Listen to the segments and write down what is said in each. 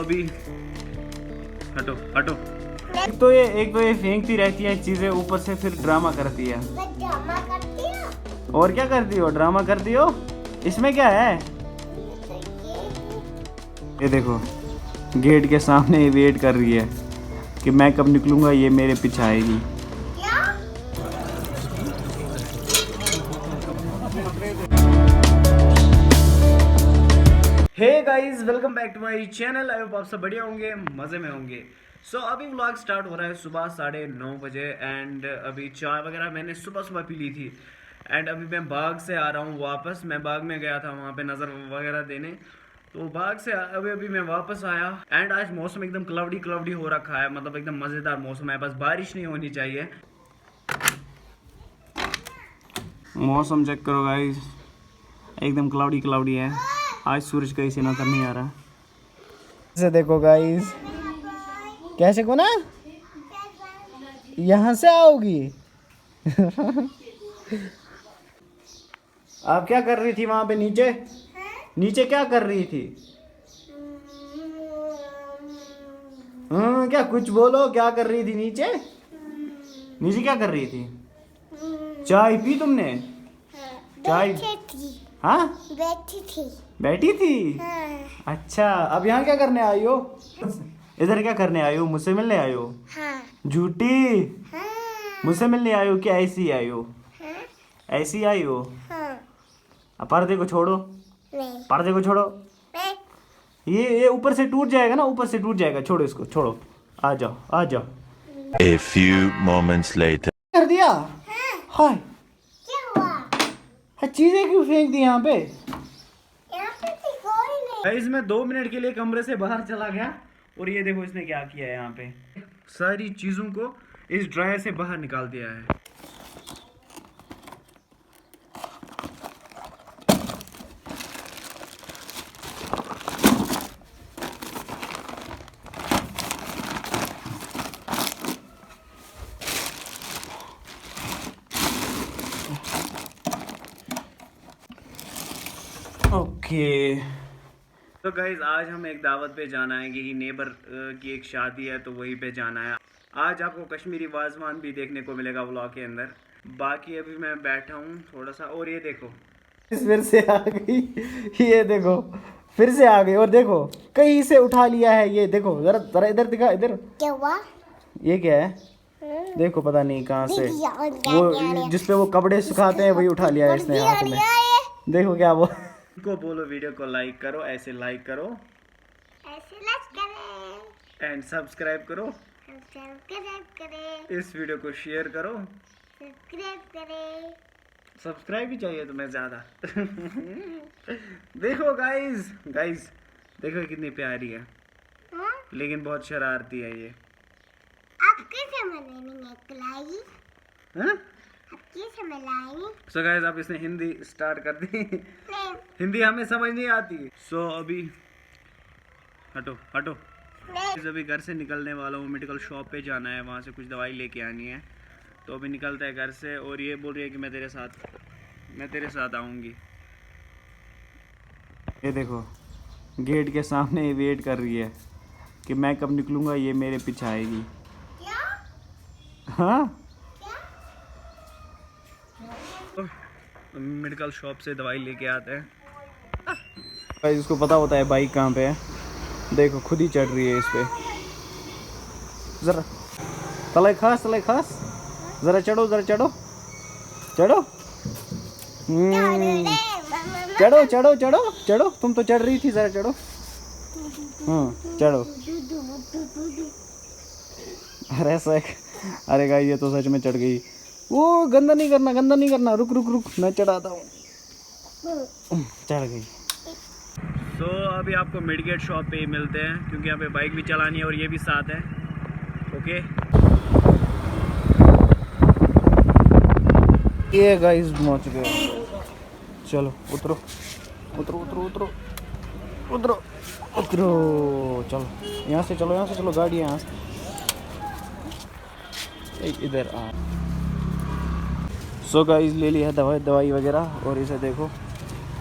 अभी हटो हटो। एक तो ये फेंकती रहती है चीजें, ऊपर से फिर ड्रामा करती है। ड्रामा करती हो? और क्या करती हो? ड्रामा करती हो? इसमें क्या है? ये देखो गेट के सामने ये वेट कर रही है कि मैं कब निकलूंगा, ये मेरे पीछे आएगी। Hey guys, welcome back to my channel. I hope आप सब बढ़िया होंगे, मज़े में होंगे। सो अभी व्लॉग स्टार्ट हो रहा है सुबह 9:30 बजे। एंड अभी चाय वगैरह मैंने सुबह पी ली थी। एंड अभी मैं बाग से आ रहा हूँ वापस। मैं बाग में गया था वहाँ पे नज़र वगैरह देने, तो बाग से अभी मैं वापस आया। एंड आज मौसम एकदम क्लाउडी हो रखा है, मतलब एकदम मज़ेदार मौसम है, बस बारिश नहीं होनी चाहिए। मौसम चेक करो गाइस, एकदम क्लाउडी है। आज सूरज कहीं से नजर नहीं आ रहा। ऐसे देखो गाइस, कैसे को ना यहाँ से आओगी। आप क्या कर रही थी वहां पे नीचे? नीचे क्या कर रही थी? क्या कुछ बोलो, क्या कर रही थी नीचे? नीचे क्या कर रही थी? चाय पी तुमने? चाय? हाँ बैठी थी। हाँ। अच्छा, अब यहाँ क्या करने आई हो? इधर क्या करने आई हो? मुझसे मिलने आई हो? हाँ। झूठी। हाँ। मुझसे मिलने आई हो कि ऐसी आई हो? हाँ। ऐसी आई हो? हाँ। अब पर्दे को छोड़ो, नहीं। पर्दे को छोड़ो। नहीं। ये ऊपर से टूट जाएगा ना, ऊपर से टूट जाएगा। छोड़ो इसको, छोड़ो। आ जाओ आ जाओ। A few moments later. कर दिया? हाय, क्या हुआ? हाँ, चीजें क्यों फेंक दी यहाँ पे? यहाँ पे तो कोई नहीं। गाइस, मैं 2 मिनट के लिए कमरे से बाहर चला गया और ये देखो इसने क्या किया है। यहाँ पे सारी चीजों को इस ड्रायर से बाहर निकाल दिया है। ओके तो गाइज, आज हम एक दावत पे जाना है कि नेबर की एक शादी है, तो वहीं पे जाना है। आज आपको कश्मीरी वाजवान भी देखने को मिलेगा व्लॉग के अंदर। बाकी अभी मैं बैठा हूँ थोड़ा सा, और ये देखो फिर से आ गई। ये देखो फिर से आ गई, और देखो कहीं से उठा लिया है। ये देखो जरा जरा इधर दिखा, इधर। क्या हुआ? ये क्या है? देखो पता नहीं कहाँ से, वो जिसपे वो कपड़े सुखाते हैं वही उठा लिया है इसने हाथ में। देखो क्या वो को बोलो, वीडियो को लाइक करो, ऐसे लाइक करो, ऐसे लाइक करें, एंड सब्सक्राइब करो, सब्सक्राइब करें, इस वीडियो को शेयर करो, सब्सक्राइब करें। सब्सक्राइब भी चाहिए तुम्हें ज्यादा। देखो गाइस, देखो कितनी प्यारी है, हाँ? लेकिन बहुत शरारती है ये। आप कैसे मिलाएंगे? हाँ? आप कैसे मिलाएंगे? सो गाइस, अब इसने हिंदी स्टार्ट कर दी। नहीं। हिंदी हमें समझ नहीं आती। सो अभी हटो हटो। नहीं। अभी घर से निकलने वाला हूँ, मेडिकल शॉप पे जाना है, वहाँ से कुछ दवाई लेके आनी है। तो अभी निकलता है घर से, और ये बोल रही है कि मैं तेरे साथ आऊँगी। ये देखो गेट के सामने वेट कर रही है कि मैं कब निकलूँगा, ये मेरे पीछे आएगी। क्या? हाँ, मेडिकल शॉप से दवाई लेके आते हैं। भाई इसको पता होता है बाइक कहाँ पे है। देखो खुद ही चढ़ रही है इस पे। जरा तले खास, जरा चढ़ो, चढ़ो। चढ़ो, तुम तो चढ़ रही थी, जरा चढ़ो। चढ़ो। अरे गाइस, ये तो सच में चढ़ गई। वो गंदा नहीं करना, रुक मैं चढ़ाता हूँ। चढ़ गई। तो अभी आपको मिडगेट शॉप पे ही मिलते हैं, क्योंकि यहाँ पे बाइक भी चलानी है और ये भी साथ है। ओके, ये गाइस पहुंच गए। चलो उतरो। चलो यहाँ से चलो, गाड़ी यहाँ से इधर आ। सो गाइस, ले लिया दवाई वगैरह, और इसे देखो।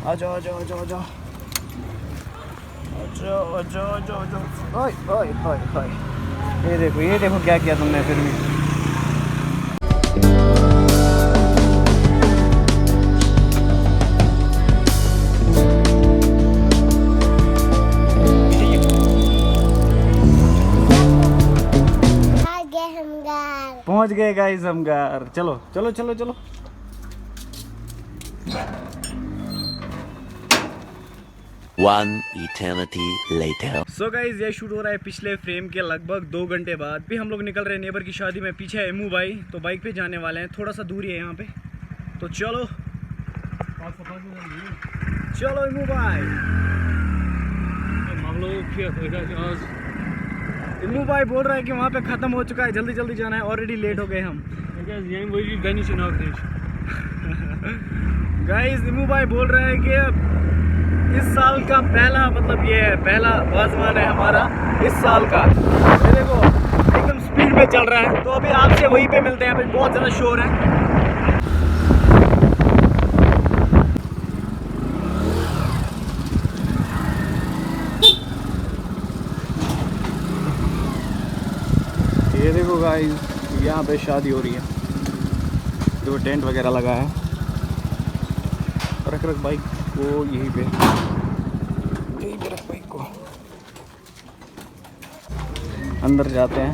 आ जाओ। जाओ जाओ जाओ जाओ। ओए ओए ओए ओए, ये देखो क्या किया तुमने फिर भी। आगे हम घर। पहुंच गए गाइस हम घर। चलो चलो चलो चलो। One eternity later. So guys ये शूट हो रहा है पिछले फ्रेम के लगभग 2 घंटे बाद। भी हम लोग निकल रहे हैं नेबर की शादी में। पीछे है इमू भाई, तो बाइक पे जाने वाले हैं। थोड़ा सा दूरी है यहाँ पे, तो चलो चलो इमू भाई। इमू भाई बोल रहा है कि वहाँ पे ख़त्म हो चुका है, जल्दी जल्दी जाना है, ऑलरेडी लेट हो गए हम। गाइस इमू भाई बोल रहे हैं कि इस साल का पहला, मतलब ये पहला वाजमान है हमारा इस साल का। ये देखो एकदम स्पीड में चल रहा है। तो अभी आपसे वहीं पे मिलते हैं, अभी बहुत ज़्यादा शोर है। ये देखो गाइस, यहाँ पे शादी हो रही है। देखो टेंट वगैरह लगा है। रख बाइक को यहीं पे रख बाइक को। अंदर जाते हैं।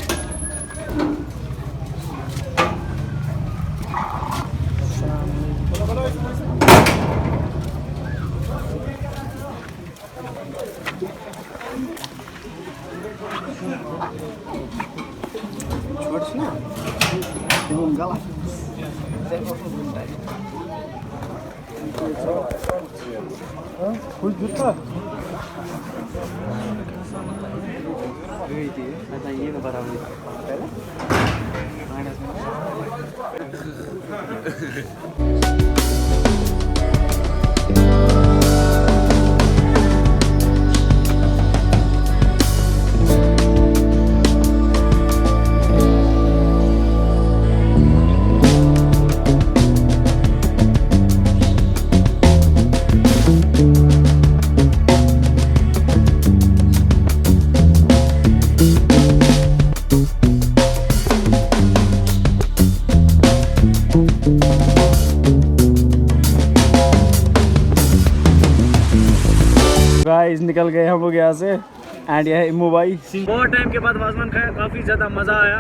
गाइस निकल गए हम लोग यहाँ से। एंड यह इमू भाई, बहुत टाइम के बाद वाजमान खाया, काफ़ी ज़्यादा मज़ा आया।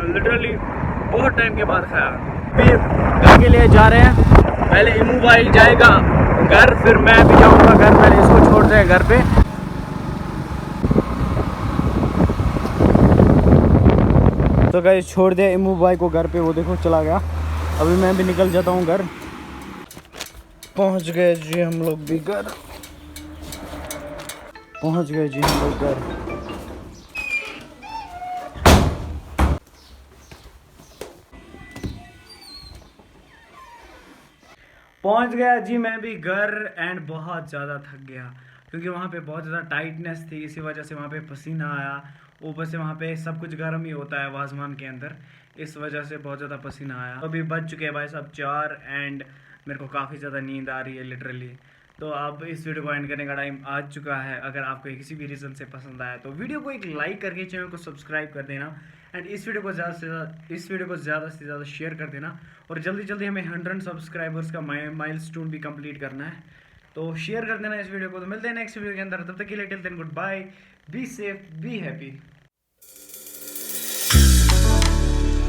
लिटरली बहुत टाइम के बाद खाया। फिर घर के लिए जा रहे हैं। पहले इमू भाई जाएगा घर, फिर मैं भी जाऊँगा घर। पहले इसको छोड़ दें घर पे। तो गाइस छोड़ दिया इमू भाई को घर पे, वो देखो चला गया। अभी मैं भी निकल जाता हूँ घर। पहुँच गए जी हम लोग भी घर। पहुंच गए जी हम लोग घर। पहुंच गया जी मैं भी घर। एंड बहुत ज़्यादा थक गया, क्योंकि वहाँ पे बहुत ज़्यादा टाइटनेस थी। इसी वजह से वहाँ पे पसीना आया। ऊपर से वहाँ पे सब कुछ गर्म ही होता है वाजमान के अंदर, इस वजह से बहुत ज़्यादा पसीना आया। अभी बज चुके हैं भाई साहब 4 एंड मेरे को काफ़ी ज़्यादा नींद आ रही है लिटरली। तो अब इस वीडियो को एंड करने का टाइम आ चुका है। अगर आपको किसी भी रीज़न से पसंद आया तो वीडियो को एक लाइक करके चैनल को सब्सक्राइब कर देना। एंड इस वीडियो को ज़्यादा से ज़्यादा शेयर कर देना। और जल्दी जल्दी हमें 100 सब्सक्राइबर्स का माइलस्टोन भी कंप्लीट करना है, तो शेयर कर देना इस वीडियो को। तो मिलते हैं नेक्स्ट वीडियो के अंदर। तब तक के लिए till then goodbye, be safe, be happy.